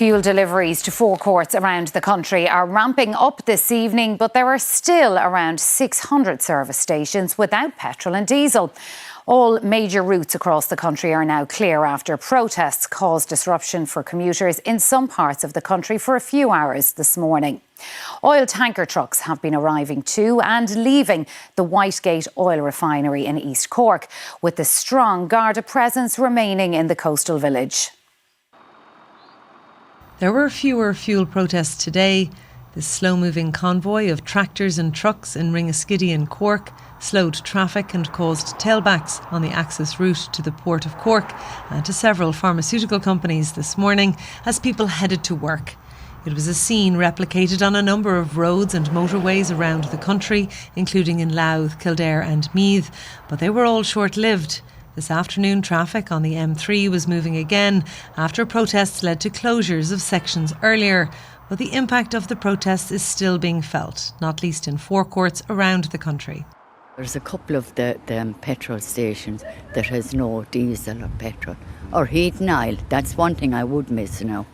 Fuel deliveries to forecourts around the country are ramping up this evening, but there are still around 600 service stations without petrol and diesel. All major routes across the country are now clear after protests caused disruption for commuters in some parts of the country for a few hours this morning. Oil tanker trucks have been arriving to and leaving the Whitegate oil refinery in East Cork, with the strong Garda presence remaining in the coastal village. There were fewer fuel protests today. The slow-moving convoy of tractors and trucks in Ringaskiddy and Cork slowed traffic and caused tailbacks on the access route to the port of Cork and to several pharmaceutical companies this morning as people headed to work. It was a scene replicated on a number of roads and motorways around the country, including in Louth, Kildare and Meath, but they were all short-lived. This afternoon, traffic on the M3 was moving again after protests led to closures of sections earlier. But the impact of the protests is still being felt, not least in forecourts around the country. There's a couple of the petrol stations that has no diesel or petrol or heat and oil. That's one thing I would miss now.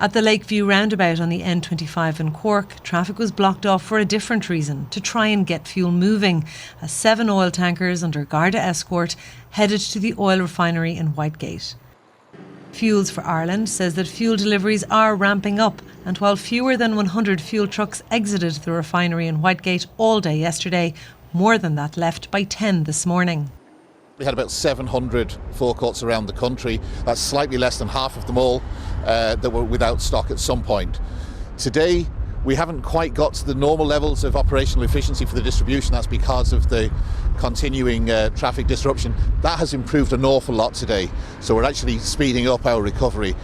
At the Lakeview roundabout on the N25 in Cork, traffic was blocked off for a different reason, to try and get fuel moving, as 7 oil tankers under Garda escort headed to the oil refinery in Whitegate. Fuels for Ireland says that fuel deliveries are ramping up, and while fewer than 100 fuel trucks exited the refinery in Whitegate all day yesterday, more than that left by 10 this morning. We had about 700 forecourts around the country. That's slightly less than half of them all that were without stock at some point. Today, we haven't quite got to the normal levels of operational efficiency for the distribution. That's because of the continuing traffic disruption. That has improved an awful lot today. So we're actually speeding up our recovery.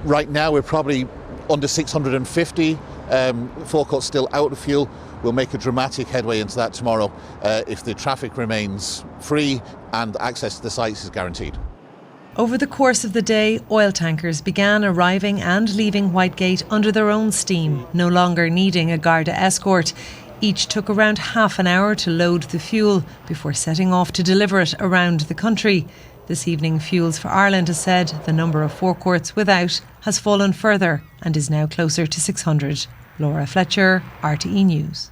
Right now, we're probably under 650 forecourts still out of fuel. We'll make a dramatic headway into that tomorrow if the traffic remains free and access to the sites is guaranteed. Over the course of the day, oil tankers began arriving and leaving Whitegate under their own steam, no longer needing a Garda escort. Each took around half an hour to load the fuel before setting off to deliver it around the country. This evening, Fuels for Ireland has said the number of forecourts without has fallen further and is now closer to 600. Laura Fletcher, RTE News.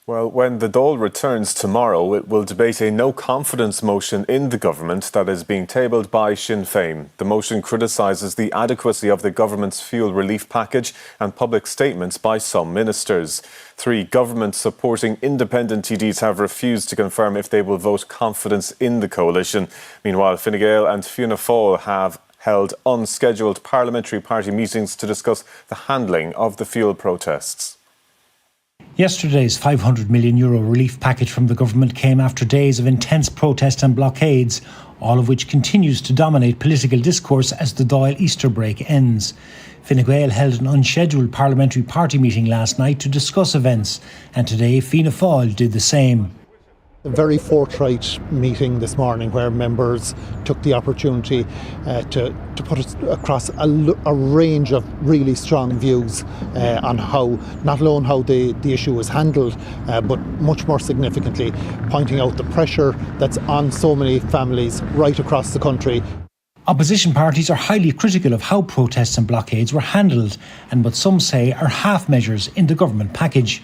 Well, when the Dáil returns tomorrow, it will debate a no-confidence motion in the government that is being tabled by Sinn Féin. The motion criticises the adequacy of the government's fuel relief package and public statements by some ministers. 3 government-supporting independent TDs have refused to confirm if they will vote confidence in the coalition. Meanwhile, Fine Gael and Fianna Fáil have held unscheduled parliamentary party meetings to discuss the handling of the fuel protests. Yesterday's €500 million relief package from the government came after days of intense protest and blockades, all of which continues to dominate political discourse as the Dáil Easter break ends. Fine Gael held an unscheduled parliamentary party meeting last night to discuss events, and today Fianna Fáil did the same. A very forthright meeting this morning where members took the opportunity to put across a range of really strong views on how, not alone how the issue was handled, but much more significantly pointing out the pressure that's on so many families right across the country. Opposition parties are highly critical of how protests and blockades were handled and what some say are half measures in the government package.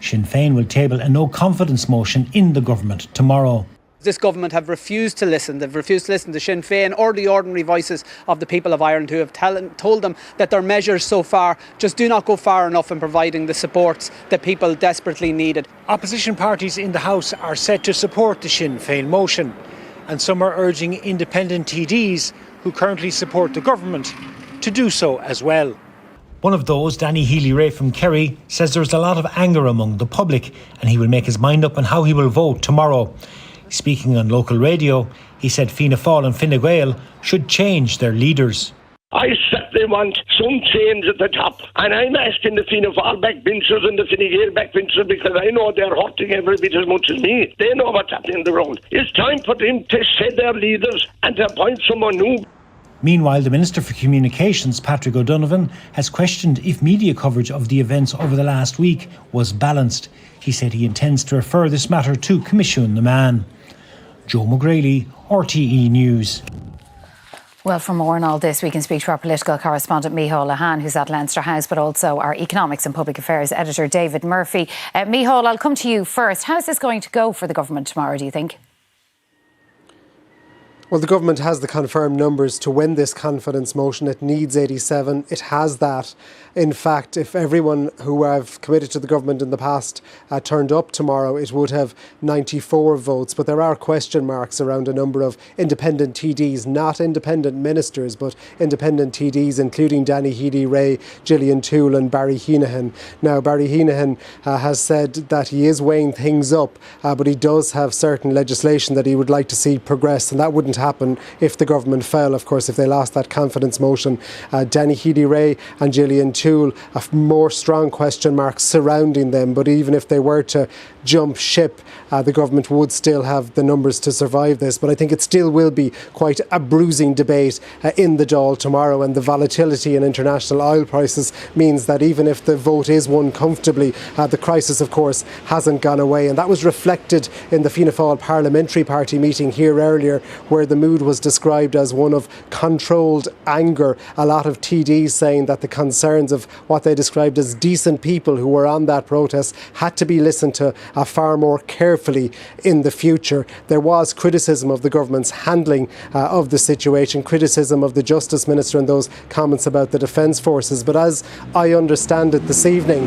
Sinn Féin will table a no-confidence motion in the government tomorrow. This government have refused to listen. They've refused to listen to Sinn Féin or the ordinary voices of the people of Ireland who have told them that their measures so far just do not go far enough in providing the supports that people desperately needed. Opposition parties in the House are set to support the Sinn Féin motion, and some are urging independent TDs who currently support the government to do so as well. One of those, Danny Healy-Rae from Kerry, says there's a lot of anger among the public and he will make his mind up on how he will vote tomorrow. Speaking on local radio, he said Fianna Fáil and Fine Gael should change their leaders. I certainly want some change at the top, and I'm asking the Fianna Fáil backbenchers and the Fine Gael backbenchers because I know they're hurting every bit as much as me. They know what's happening in the road. It's time for them to shed their leaders and to appoint someone new. Meanwhile, the Minister for Communications, Patrick O'Donovan, has questioned if media coverage of the events over the last week was balanced. He said he intends to refer this matter to Commission the Man. Joe McGrady, RTE News. Well, for more on all this, we can speak to our political correspondent, Micheál Lehane, who's at Leinster House, but also our economics and public affairs editor, David Murphy. Micheál, I'll come to you first. How's this going to go for the government tomorrow, do you think? Well, the government has the confirmed numbers to win this confidence motion. It needs 87. It has that. In fact, if everyone who have committed to the government in the past turned up tomorrow, it would have 94 votes. But there are question marks around a number of independent TDs, not independent ministers, but independent TDs, including Danny Healy-Rae, Gillian Toole and Barry Heenahan. Now, Barry Heenahan has said that he is weighing things up, but he does have certain legislation that he would like to see progress, and that wouldn't happen if the government fell, of course, if they lost that confidence motion. Danny Healy-Rae and Gillian Toole, a more strong question mark surrounding them, but even if they were to jump ship, the government would still have the numbers to survive this. But I think it still will be quite a bruising debate in the Dáil tomorrow, and the volatility in international oil prices means that even if the vote is won comfortably, the crisis, of course, hasn't gone away. And that was reflected in the Fianna Fáil Parliamentary Party meeting here earlier, where the mood was described as one of controlled anger. A lot of TDs saying that the concerns of what they described as decent people who were on that protest had to be listened to far more carefully in the future. There was criticism of the government's handling of the situation, criticism of the Justice Minister and those comments about the Defence Forces. But as I understand it this evening,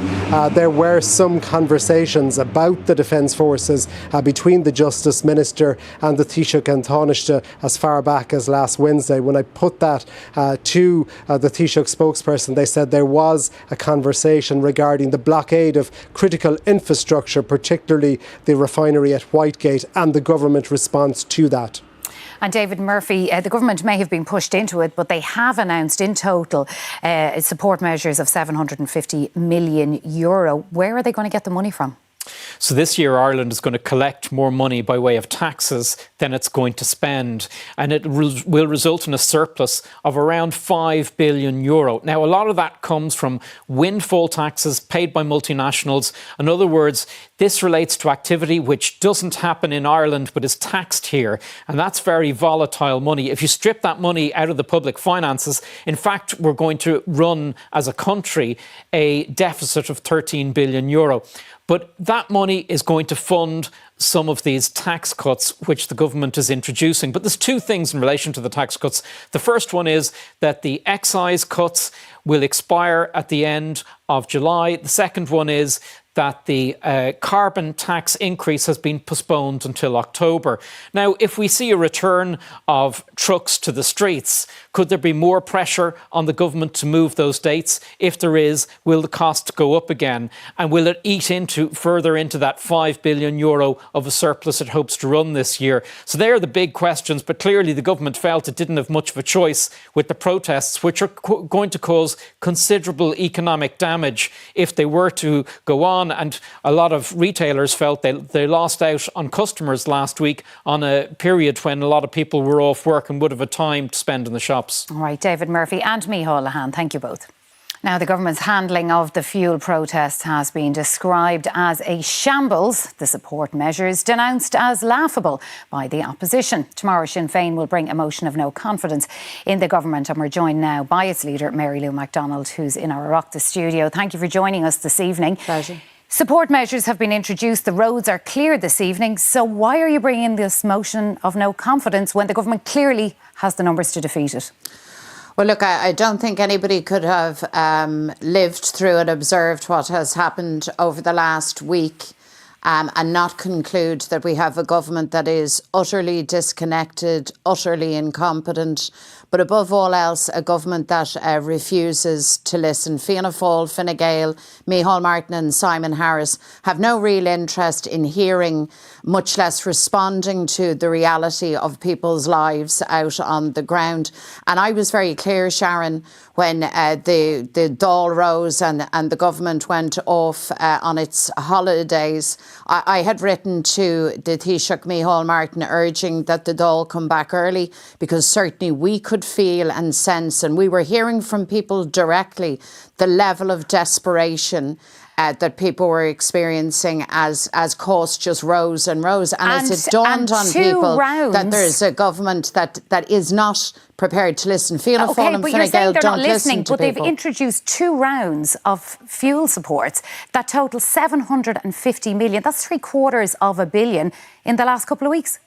there were some conversations about the Defence Forces between the Justice Minister and the Taoiseach and Taoiseach as far back as last Wednesday. When I put that to the Taoiseach spokesperson, they said there was a conversation regarding the blockade of critical infrastructure, particularly the refinery at Whitegate, and the government response to that. And David Murphy, the government may have been pushed into it, but they have announced in total support measures of €750 million. Where are they going to get the money from? So this year Ireland is going to collect more money by way of taxes than it's going to spend, and it will result in a surplus of around €5 billion. Now, a lot of that comes from windfall taxes paid by multinationals. In other words, this relates to activity which doesn't happen in Ireland but is taxed here, and that's very volatile money. If you strip that money out of the public finances, in fact, we're going to run as a country a deficit of €13 billion. But that money is going to fund some of these tax cuts which the government is introducing. But there's two things in relation to the tax cuts. The first one is that the excise cuts will expire at the end of July. The second one is that the carbon tax increase has been postponed until October. Now, if we see a return of trucks to the streets, could there be more pressure on the government to move those dates? If there is, will the cost go up again? And will it eat further into that €5 billion of a surplus it hopes to run this year? So they are the big questions, but clearly the government felt it didn't have much of a choice with the protests, which are going to cause considerable economic damage if they were to go on. And a lot of retailers felt they lost out on customers last week on a period when a lot of people were off work and would have had time to spend in the shops. All right, David Murphy and Micheál Lehane, thank you both. Now, the government's handling of the fuel protest has been described as a shambles. The support measures denounced as laughable by the opposition. Tomorrow, Sinn Féin will bring a motion of no confidence in the government, and we're joined now by its leader, Mary Lou MacDonald, who's in our Oireachtas studio. Thank you for joining us this evening. Pleasure. Support measures have been introduced. The roads are clear this evening. So why are you bringing this motion of no confidence when the government clearly has the numbers to defeat it? Well, look, I don't think anybody could have lived through and observed what has happened over the last week and not conclude that we have a government that is utterly disconnected, utterly incompetent, but above all else, a government that refuses to listen. Fianna Fáil, Fine Gael, Micheál Martin and Simon Harris have no real interest in hearing, much less responding to the reality of people's lives out on the ground. And I was very clear, Sharon, when the Dáil rose and the government went off on its holidays. I had written to the Taoiseach Micheál Martin urging that the Dáil come back early, because certainly we could feel and sense, and we were hearing from people directly, the level of desperation that people were experiencing as costs just rose and rose. And as it dawned on people that there's a government that is not prepared to listen. Fianna Fáil and Fine Gael don't listen to but people. They've introduced 2 rounds of fuel supports that total 750 million. That's 750 million in the last couple of weeks.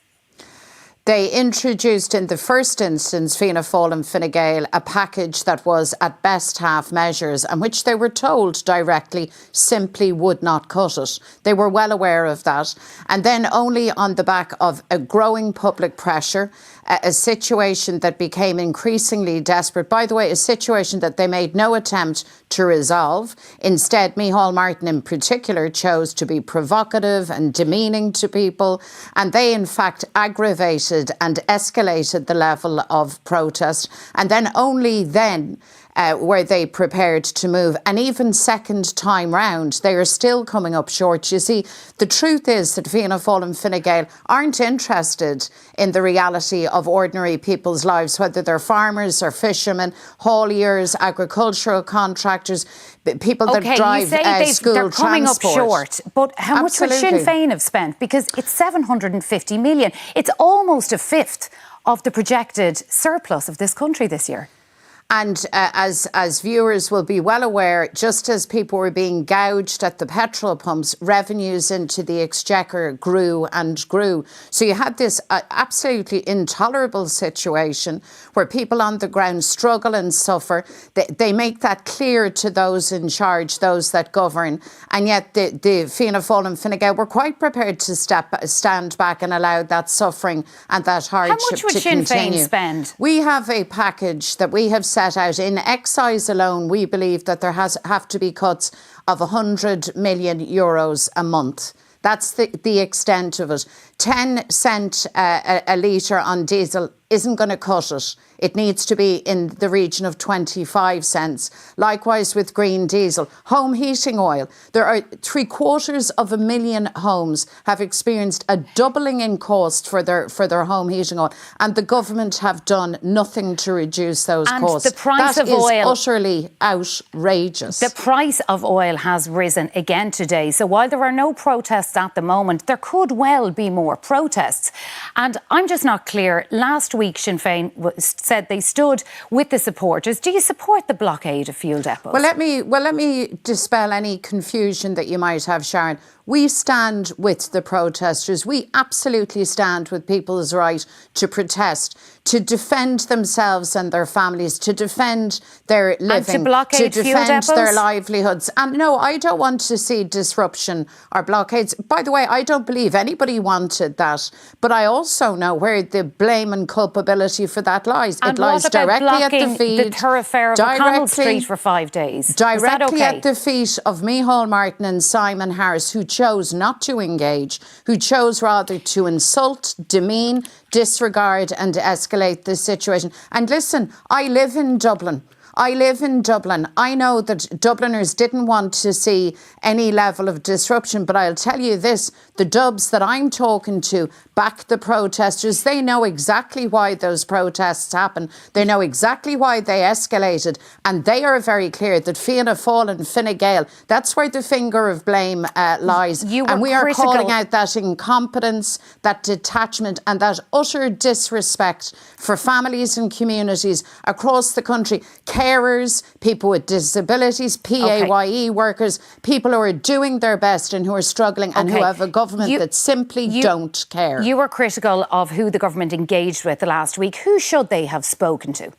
They introduced in the first instance, Fianna Fáil and Fine Gael, a package that was at best half measures and which they were told directly simply would not cut it. They were well aware of that. And then only on the back of a growing public pressure, a situation that became increasingly desperate. By the way, a situation that they made no attempt to resolve. Instead, Micheál Martin in particular chose to be provocative and demeaning to people. And they, in fact, aggravated and escalated the level of protest. And then only then were they prepared to move. And even second time round, they are still coming up short. You see, the truth is that Fianna Fáil and Fine Gael aren't interested in the reality of ordinary people's lives, whether they're farmers or fishermen, hauliers, agricultural contractors, people that drive school they're coming transport. up short. But how much would Sinn Féin have spent? Because it's 750 million. It's almost a fifth of the projected surplus of this country this year. And as viewers will be well aware, just as people were being gouged at the petrol pumps, revenues into the exchequer grew and grew. So you had this absolutely intolerable situation where people on the ground struggle and suffer. They make that clear to those in charge, those that govern. And yet the Fianna Fáil and Fine Gael were quite prepared to stand back and allow that suffering and that hardship to continue. How much would Sinn Féin spend? We have a package that we have set out. In excise alone, we believe that there have to be cuts of 100 million euros a month. That's the extent of it. 10 cent a litre on diesel isn't going to cut it. It needs to be in the region of 25 cents. Likewise with green diesel. Home heating oil. There are 750,000 homes have experienced a doubling in cost for their home heating oil. And the government have done nothing to reduce those costs. The price of oil is utterly outrageous. The price of oil has risen again today. So while there are no protests at the moment, there could well be more protests. And I'm just not clear. Last week, Sinn Féin said they stood with the supporters. Do you support the blockade of fuel depots? Well, let me dispel any confusion that you might have, Sharon. We stand with the protesters. We absolutely stand with people's right to protest, to defend themselves and their families, to defend their living, and to blockade to fuel defend depots? their livelihoods. And no, I don't want to see disruption or blockades. By the way, I don't believe anybody wanted that. But I also know where the blame and culpability for that lies. And it lies what about directly at the feet, the thoroughfare of O'Connell Street for 5 days? Directly at the feet of Micheál Martin and Simon Harris, who chose not to engage, who chose rather to insult, demean, disregard and escalate this situation. And listen, I live in Dublin. I know that Dubliners didn't want to see any level of disruption, but I'll tell you this, the Dubs that I'm talking to back the protesters. They know exactly why those protests happened. They know exactly why they escalated. And they are very clear that Fianna Fáil and Fine Gael, that's where the finger of blame lies. And we are calling out that incompetence, that detachment and that utter disrespect for families and communities across the country. Carers, people with disabilities, PAYE workers, people who are doing their best and who are struggling and who have a government that simply don't care. You were critical of who the government engaged with last week. Who should they have spoken to?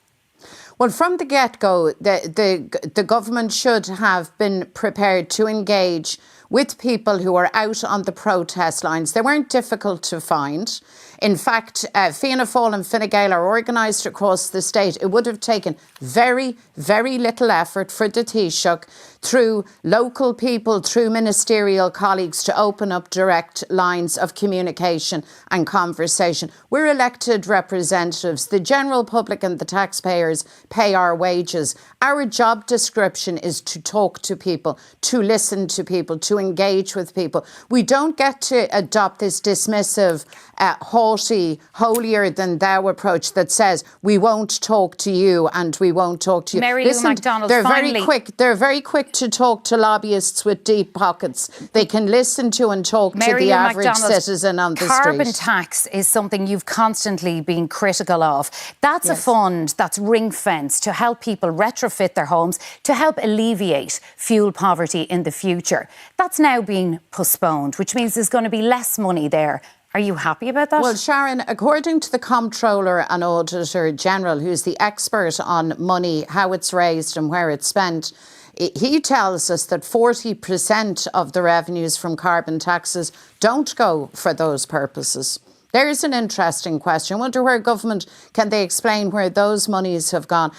Well, from the get-go, the government should have been prepared to engage with people who are out on the protest lines. They weren't difficult to find. In fact, Fianna Fáil and Fine Gael are organised across the state. It would have taken very, very little effort for the Taoiseach, through local people, through ministerial colleagues, to open up direct lines of communication and conversation. We're elected representatives. The general public and the taxpayers pay our wages. Our job description is to talk to people, to listen to people, to engage with people. We don't get to adopt this dismissive, haughty, holier-than-thou approach that says we won't talk to you and we won't talk to you. Mary Lou McDonald, they're finally, They're very quick to talk to lobbyists with deep pockets. They can listen to and talk to the average citizen on the street. Carbon tax is something you've constantly been critical of. That's a fund that's ring-fenced to help people retrofit their homes, to help alleviate fuel poverty in the future. That's now been postponed, which means there's going to be less money there. Are you happy about that? Well, Sharon, according to the Comptroller and Auditor General, who's the expert on money, how it's raised and where it's spent, he tells us that 40% of the revenues from carbon taxes don't go for those purposes. There's an interesting question. I wonder where government, can they explain where those monies have gone?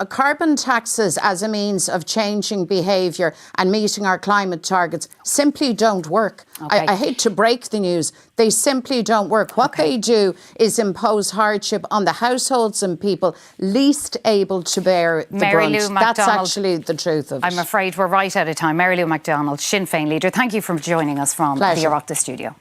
Carbon taxes as a means of changing behaviour and meeting our climate targets simply don't work. Okay. I hate to break the news. They simply don't work. What they do is impose hardship on the households and people least able to bear the Mary brunt. Lou McDonald, that's actually the truth of it. I'm afraid we're right out of time. Mary Lou McDonald, Sinn Féin leader, thank you for joining us from the Oireachtas studio.